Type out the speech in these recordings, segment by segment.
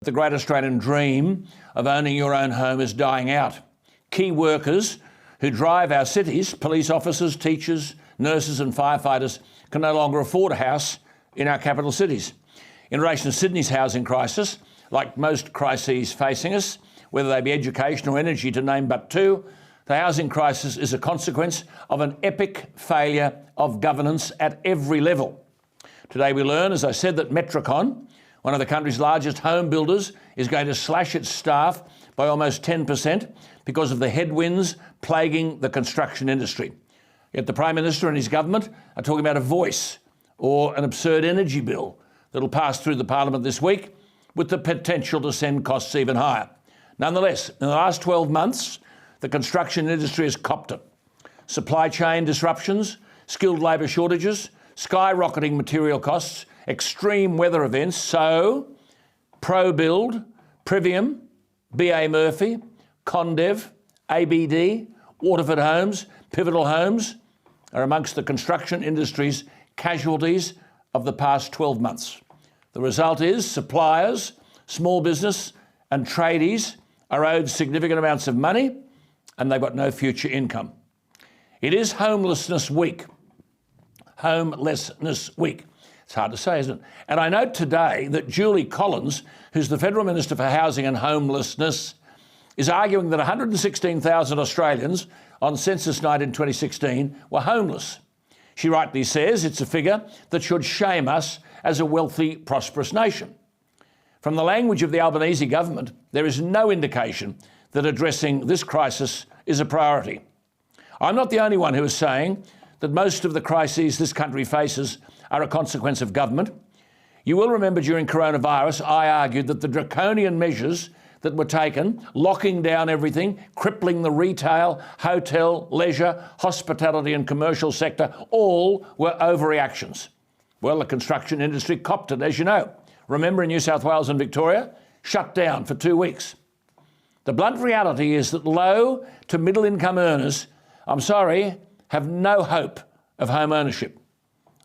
The great Australian dream of owning your own home is dying out. Key workers who drive our cities, police officers, teachers, nurses and firefighters, can no longer afford a house in our capital cities. In relation to Sydney's housing crisis, like most crises facing us, whether they be education or energy to name but two, the housing crisis is a consequence of an epic failure of governance at every level. Today we learn, as I said, that Metricon, one of the country's largest home builders, is going to slash its staff by almost 10% because of the headwinds plaguing the construction industry. Yet the Prime Minister and his government are talking about a voice or an absurd energy bill that'll pass through the Parliament this week with the potential to send costs even higher. Nonetheless, in the last 12 months, the construction industry has copped it. Supply chain disruptions, skilled labour shortages, skyrocketing material costs, extreme weather events. So ProBuild, Privium, BA Murphy, Condev, ABD, Waterford Homes, Pivotal Homes are amongst the construction industry's casualties of the past 12 months. The result is suppliers, small business and tradies are owed significant amounts of money and they've got no future income. It is Homelessness Week. Homelessness Week. It's hard to say, isn't it? And I note today that Julie Collins, who's the Federal Minister for Housing and Homelessness, is arguing that 116,000 Australians on census night in 2016 were homeless. She rightly says it's a figure that should shame us as a wealthy, prosperous nation. From the language of the Albanese government, there is no indication that addressing this crisis is a priority. I'm not the only one who is saying that most of the crises this country faces are a consequence of government. You will remember during coronavirus, I argued that the draconian measures that were taken, locking down everything, crippling the retail, hotel, leisure, hospitality and commercial sector, all were overreactions. Well, the construction industry copped it, as you know. Remember in New South Wales and Victoria, shut down for 2 weeks. The blunt reality is that low to middle income earners, have no hope of home ownership.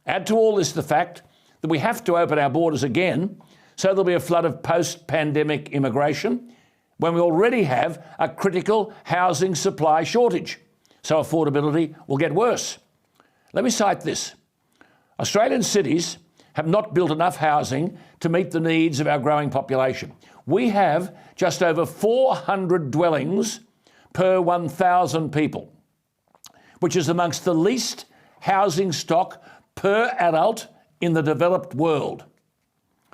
Add to all this the fact that we have to open our borders again, so there'll be a flood of post-pandemic immigration when we already have a critical housing supply shortage. So affordability will get worse. Let me cite this. Australian cities have not built enough housing to meet the needs of our growing population. We have just over 400 dwellings per 1,000 people, which is amongst the least housing stock per adult in the developed world.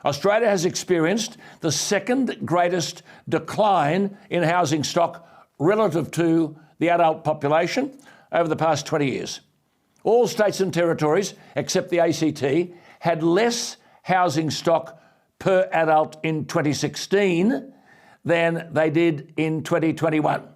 Australia has experienced the second greatest decline in housing stock relative to the adult population over the past 20 years. All states and territories, except the ACT, had less housing stock per adult in 2016 than they did in 2021.